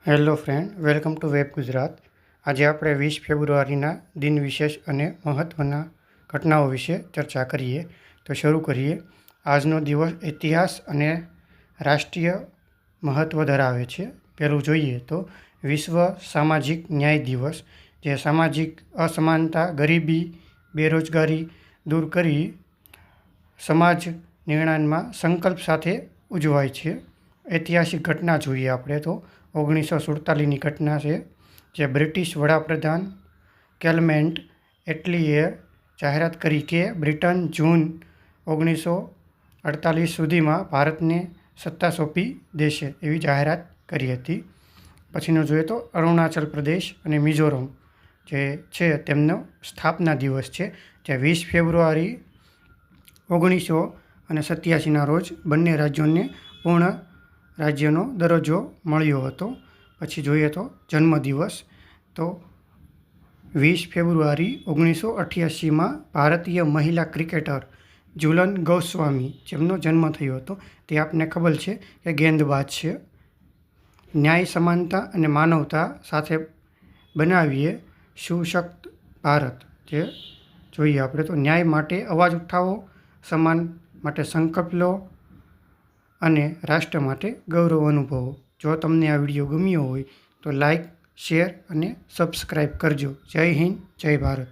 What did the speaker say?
Hello friend, welcome to web Gujarat. આજે આપણે 20 ફેબ્રુઆરીના દિન વિશેષ અને મહત્ત્વના ઘટનાઓ વિશે ચર્ચા કરીએ. તો શરૂ કરીએ. આજનો દિવસ ઇતિહાસ અને રાષ્ટ્રીય મહત્ત્વ ધરાવે છે. પહેલું જોઈએ તો વિશ્વ સામાજિક ન્યાય દિવસ, જે સામાજિક અસમાનતા, ગરીબી, બેરોજગારી દૂર કરી સમાજ નિર્માણમાં સંકલ્પ સાથે ઉજવાય છે. ઐતિહાસિક ઘટના જોઈએ આપણે તો 1947ની ઘટના છે, જે બ્રિટિશ વડાપ્રધાન ક્લેમેન્ટ એટલીએ જાહેરાત કરી કે બ્રિટન જૂન 1948 સુધીમાં ભારતને સત્તા સોંપી દેશે એવી જાહેરાત કરી હતી. પછીનો જોઈએ તો અરુણાચલ પ્રદેશ અને મિઝોરમ જે છે તેમનો સ્થાપના દિવસ છે, જે 20 ફેબ્રુઆરી 1987ના રોજ બંને રાજ્યોને પૂર્ણ રાજ્યનો દરજ્જો મળ્યો હતો. પછી જોઈએ તો જન્મદિવસ, તો 20 ફેબ્રુઆરી 1988માં ભારતીય મહિલા ક્રિકેટર ઝુલન ગોસ્વામી જેમનો જન્મ થયો હતો. તે આપને ખબર છે કે ગેંદબાજ છે. ન્યાય, સમાનતા અને માનવતા સાથે બનાવીએ સુશક્ત ભારત, જે જોઈએ આપણે તો ન્યાય માટે અવાજ ઉઠાવો, સમાન માટે સંકલ્પ લો અને રાષ્ટ્ર માટે ગૌરવ અનુભવો. જો તમને આ વિડીયો ગમ્યો હોય તો લાઈક, શેર અને સબસ્ક્રાઈબ કરજો. જય હિન્દ, જય ભારત.